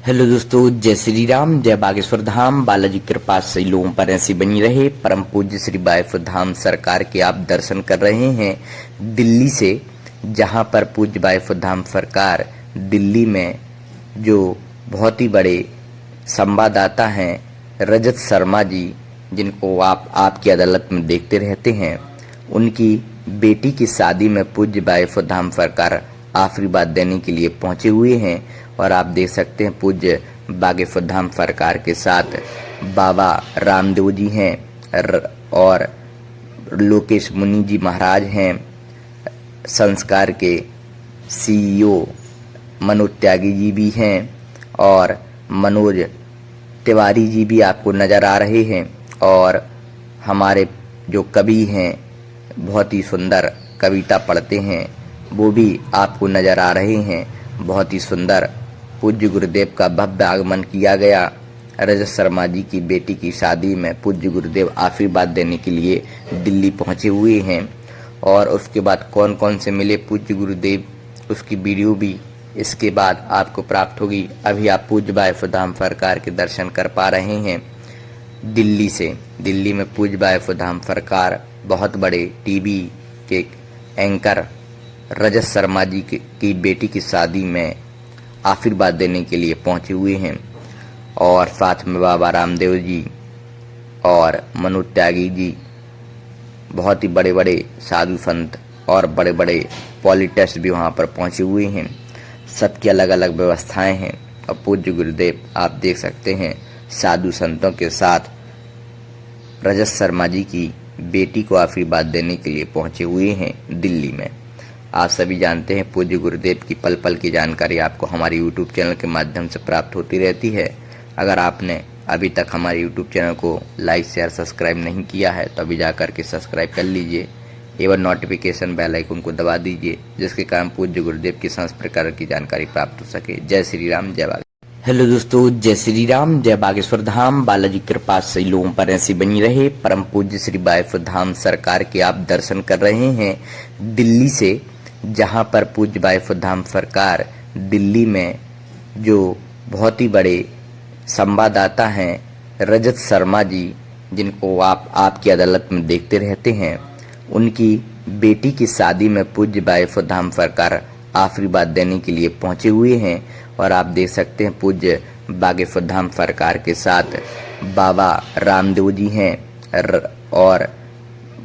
Hello दोस्तों, जय श्री राम, जय बागेश्वर धाम। बालाजी कृपा से लोगों पर ऐसी बनी रहे। परम पूज्य श्री बागेश्वर धाम सरकार के आप दर्शन कर रहे हैं दिल्ली से, जहां पर पूज्य बागेश्वर धाम सरकार दिल्ली में जो बहुत ही बड़े संवाददाता हैं रजत शर्मा जी, जिनको आप आपकी अदालत में देखते रहते हैं, उनकी बेटी की शादी में पूज्य बागेश्वर धाम सरकार आशीर्वाद देने के लिए पहुंचे हुए हैं। और आप देख सकते हैं पूज्य बागेश्वर धाम सरकार के साथ बाबा रामदेव जी हैं और लोकेश मुनि जी महाराज हैं। संस्कार के सीईओ मनोज त्यागी जी भी हैं और मनोज तिवारी जी भी आपको नज़र आ रहे हैं। और हमारे जो कवि हैं, बहुत ही सुंदर कविता पढ़ते हैं, वो भी आपको नज़र आ रहे हैं। बहुत ही सुंदर पूज्य गुरुदेव का भव्य आगमन किया गया। रजत शर्मा जी की बेटी की शादी में पूज्य गुरुदेव आशीर्वाद देने के लिए दिल्ली पहुंचे हुए हैं। और उसके बाद कौन कौन से मिले पूज्य गुरुदेव, उसकी वीडियो भी इसके बाद आपको प्राप्त होगी। अभी आप पूज्य बागेश्वर धाम सरकार के दर्शन कर पा रहे हैं दिल्ली से। दिल्ली में पूज्य बागेश्वर धाम सरकार बहुत बड़े टीवी के एंकर रजत शर्मा जी की बेटी की शादी में आशीर्वाद देने के लिए पहुंचे हुए हैं। और साथ में बाबा रामदेव जी और मनोज त्यागी जी, बहुत ही बड़े बड़े साधु संत और बड़े बड़े पॉलिटिस्ट भी वहां पर पहुंचे हुए हैं। सबकी अलग अलग व्यवस्थाएं हैं। और पूज्य गुरुदेव आप देख सकते हैं साधु संतों के साथ रजत शर्मा जी की बेटी को आशीर्वाद देने के लिए पहुंचे हुए हैं दिल्ली में। आप सभी जानते हैं पूज्य गुरुदेव की पल पल की जानकारी आपको हमारे YouTube चैनल के माध्यम से प्राप्त होती रहती है। अगर आपने अभी तक हमारे YouTube चैनल को लाइक शेयर सब्सक्राइब नहीं किया है तो अभी जाकर के सब्सक्राइब कर लीजिए एवं नोटिफिकेशन बेल आइकन को दबा दीजिए, जिसके कारण पूज्य गुरुदेव की समस्त प्रकार की जानकारी प्राप्त हो सके। जय श्री राम, जय बागेश्वर। हेलो दोस्तों, जय श्री राम, जय बागेश्वर धाम। बालाजी कृपा से लोगों पर ऐसी बनी रहे। परम पूज्य श्री बागेश्वर धाम सरकार के आप दर्शन कर रहे हैं दिल्ली से, जहां पर पूज्य बागेश्वर धाम सरकार दिल्ली में जो बहुत ही बड़े संवाददाता हैं रजत शर्मा जी, जिनको आप आपकी अदालत में देखते रहते हैं, उनकी बेटी की शादी में पूज्य बागेश्वर धाम सरकार आशीर्वाद देने के लिए पहुंचे हुए हैं। और आप देख सकते हैं पूज्य बागेश्वर धाम सरकार के साथ बाबा रामदेव जी हैं और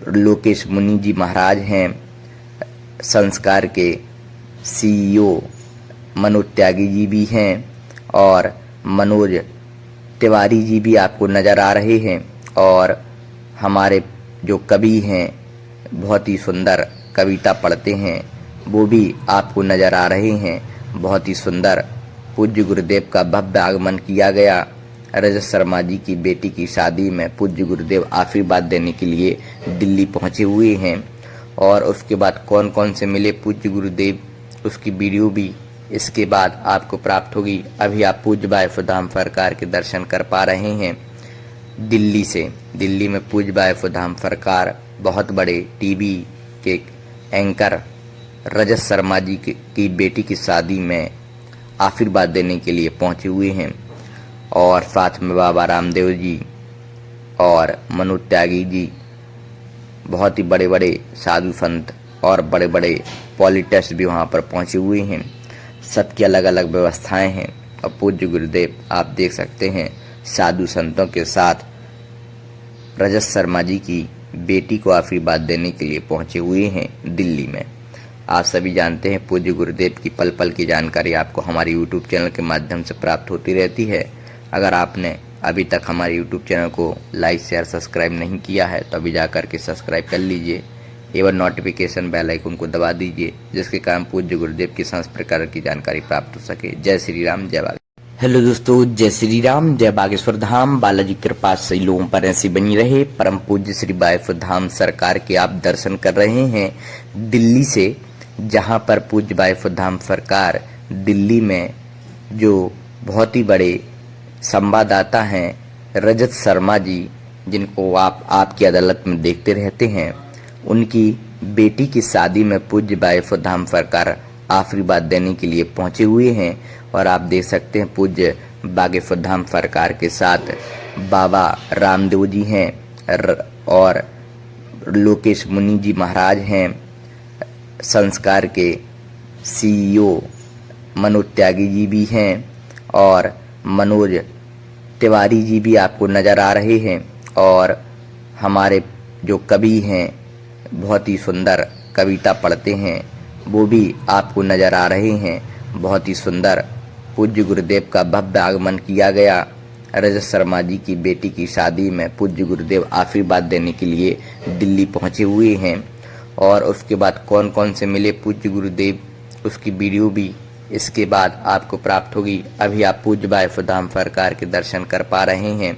लोकेश मुनि जी महाराज हैं। संस्कार के सीईओ मनोज त्यागी जी भी हैं और मनोज तिवारी जी भी आपको नज़र आ रहे हैं। और हमारे जो कवि हैं, बहुत ही सुंदर कविता पढ़ते हैं, वो भी आपको नज़र आ रहे हैं। बहुत ही सुंदर पूज्य गुरुदेव का भव्य आगमन किया गया। रजत शर्मा जी की बेटी की शादी में पूज्य गुरुदेव आशीर्वाद देने के लिए दिल्ली पहुंचे हुए हैं। और उसके बाद कौन कौन से मिले पूज्य गुरुदेव, उसकी वीडियो भी इसके बाद आपको प्राप्त होगी। अभी आप पूज्य बागेश्वर धाम सरकार के दर्शन कर पा रहे हैं दिल्ली से। दिल्ली में पूज्य बागेश्वर धाम सरकार बहुत बड़े टीवी के एंकर रजत शर्मा जी की बेटी की शादी में आशीर्वाद देने के लिए पहुंचे हुए हैं। और साथ में बाबा रामदेव जी और मनोज त्यागी जी, बहुत ही बड़े बड़े साधु संत और बड़े बड़े पॉलिटिस्ट भी वहां पर पहुंचे हुए हैं। सबकी अलग अलग व्यवस्थाएं हैं। और पूज्य गुरुदेव आप देख सकते हैं साधु संतों के साथ रजत शर्मा जी की बेटी को आशीर्वाद देने के लिए पहुंचे हुए हैं दिल्ली में। आप सभी जानते हैं पूज्य गुरुदेव की पल पल की जानकारी आपको हमारे YouTube चैनल के माध्यम से प्राप्त होती रहती है। अगर आपने अभी तक हमारे YouTube चैनल को लाइक शेयर सब्सक्राइब नहीं किया है तो अभी जाकर के सब्सक्राइब कर लीजिए एवं नोटिफिकेशन बेल आइकन को दबा दीजिए, जिसके कारण पूज्य गुरुदेव की समस्त प्रकार की जानकारी प्राप्त हो सके। जय श्री राम, जय बागेश्वर। हेलो दोस्तों, जय श्री राम, जय बागेश्वर धाम। बालाजी कृपा से लोगों पर ऐसी बनी रहे। परम पूज्य श्री बागेश्वर धाम सरकार के आप दर्शन कर रहे हैं दिल्ली से, जहां पर पूज्य बागेश्वर धाम सरकार दिल्ली में जो बहुत ही बड़े संवाददाता हैं रजत शर्मा जी, जिनको आप आपकी अदालत में देखते रहते हैं, उनकी बेटी की शादी में पूज्य बागेश्वर धाम सरकार आशीर्वाद देने के लिए पहुंचे हुए हैं। और आप देख सकते हैं पूज्य बागेश्वर धाम सरकार के साथ बाबा रामदेव जी हैं और लोकेश मुनि जी महाराज हैं। संस्कार के सीईओ मनोज त्यागी जी भी हैं और मनोज तिवारी जी भी आपको नज़र आ रहे हैं। और हमारे जो कवि हैं, बहुत ही सुंदर कविता पढ़ते हैं, वो भी आपको नज़र आ रहे हैं। बहुत ही सुंदर पूज्य गुरुदेव का भव्य आगमन किया गया। रजत शर्मा जी की बेटी की शादी में पूज्य गुरुदेव आशीर्वाद देने के लिए दिल्ली पहुंचे हुए हैं। और उसके बाद कौन कौन से मिले पूज्य गुरुदेव, उसकी वीडियो भी इसके बाद आपको प्राप्त होगी। अभी आप पूज्य बागेश्वर धाम सरकार के दर्शन कर पा रहे हैं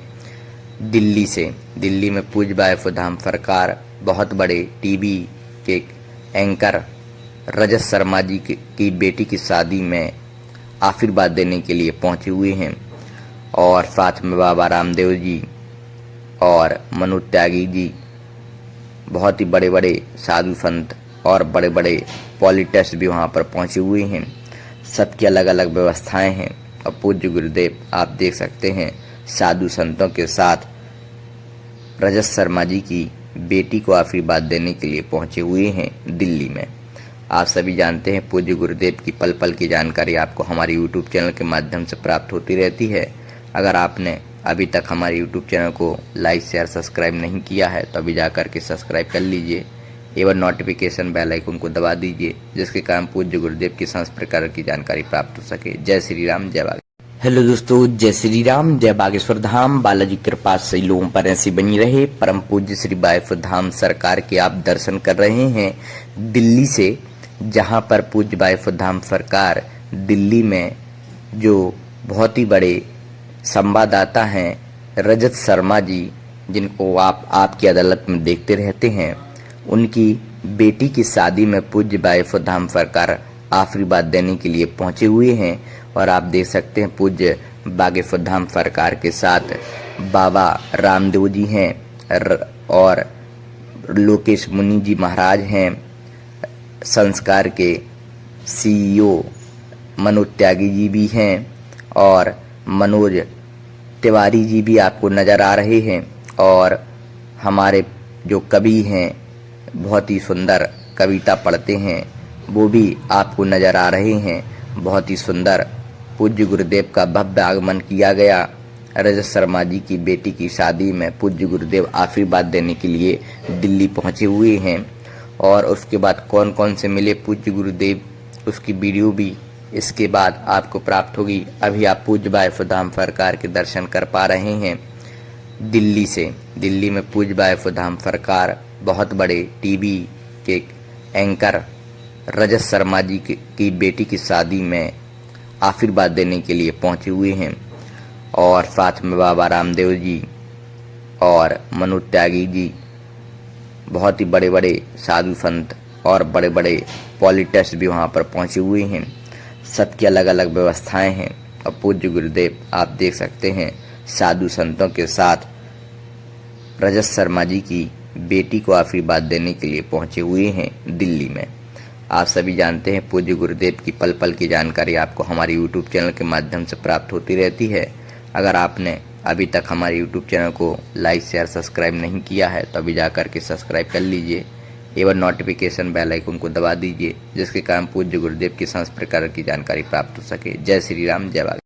दिल्ली से। दिल्ली में पूज्य बागेश्वर धाम सरकार बहुत बड़े टीवी के एंकर रजत शर्मा जी की बेटी की शादी में आशीर्वाद देने के लिए पहुंचे हुए हैं। और साथ में बाबा रामदेव जी और मनोज त्यागी जी, बहुत ही बड़े बड़े साधु संत और बड़े बड़े पॉलिटिक्स भी वहां पर पहुंचे हुए हैं। सबकी अलग अलग व्यवस्थाएं हैं। और पूज्य गुरुदेव आप देख सकते हैं साधु संतों के साथ रजत शर्मा जी की बेटी को आशीर्वाद देने के लिए पहुंचे हुए हैं दिल्ली में। आप सभी जानते हैं पूज्य गुरुदेव की पल पल की जानकारी आपको हमारे YouTube चैनल के माध्यम से प्राप्त होती रहती है। अगर आपने अभी तक हमारे YouTube चैनल को लाइक शेयर सब्सक्राइब नहीं किया है तो अभी जाकर के सब्सक्राइब कर लीजिए एवं नोटिफिकेशन बेल आइकन को दबा दीजिए, जिसके कारण पूज्य गुरुदेव की समस्त प्रकार की जानकारी प्राप्त हो सके। जय श्री राम, जय बागेश्वर। हेलो दोस्तों, जय श्री राम, जय बागेश्वर धाम। बालाजी कृपा से लोगों पर ऐसी बनी रहे। परम पूज्य श्री बागेश्वर धाम सरकार के आप दर्शन कर रहे हैं दिल्ली से, जहां पर पूज्य बागेश्वर धाम सरकार दिल्ली में जो बहुत ही बड़े संवाददाता हैं रजत शर्मा जी, जिनको आप आपकी अदालत में देखते रहते हैं, उनकी बेटी की शादी में पूज्य बागेश्वर धाम सरकार आशीर्वाद देने के लिए पहुंचे हुए हैं। और आप देख सकते हैं पूज्य बागेश्वर धाम सरकार के साथ बाबा रामदेव जी हैं और लोकेश मुनि जी महाराज हैं। संस्कार के सीईओ मनोज त्यागी जी भी हैं और मनोज तिवारी जी भी आपको नज़र आ रहे हैं। और हमारे जो कवि हैं, बहुत ही सुंदर कविता पढ़ते हैं, वो भी आपको नज़र आ रहे हैं। बहुत ही सुंदर पूज्य गुरुदेव का भव्य आगमन किया गया। रजत शर्मा जी की बेटी की शादी में पूज्य गुरुदेव आशीर्वाद देने के लिए दिल्ली पहुंचे हुए हैं। और उसके बाद कौन कौन से मिले पूज्य गुरुदेव, उसकी वीडियो भी इसके बाद आपको प्राप्त होगी। अभी आप पूज्य बागेश्वर धाम सरकार के दर्शन कर पा रहे हैं दिल्ली से। दिल्ली में पूज्य बागेश्वर धाम सरकार बहुत बड़े टीवी के एंकर रजत शर्मा जी की बेटी की शादी में आशीर्वाद देने के लिए पहुंचे हुए हैं। और साथ में बाबा रामदेव जी और मनोज त्यागी जी, बहुत ही बड़े बड़े साधु संत और बड़े बड़े पॉलिटिक्स भी वहां पर पहुंचे हुए हैं। सबकी अलग अलग व्यवस्थाएं हैं। और पूज्य गुरुदेव आप देख सकते हैं साधु संतों के साथ रजत शर्मा जी की बेटी को आशीर्वाद देने के लिए पहुंचे हुए हैं दिल्ली में। आप सभी जानते हैं पूज्य गुरुदेव की पल पल की जानकारी आपको हमारे YouTube चैनल के माध्यम से प्राप्त होती रहती है। अगर आपने अभी तक हमारे YouTube चैनल को लाइक शेयर सब्सक्राइब नहीं किया है तो अभी जाकर के सब्सक्राइब कर लीजिए एवं नोटिफिकेशन बेल आइकन को दबा दीजिए, जिसके कारण पूज्य गुरुदेव की समस्त प्रकार की जानकारी प्राप्त हो सके। जय श्री राम, जय बागेश्वर।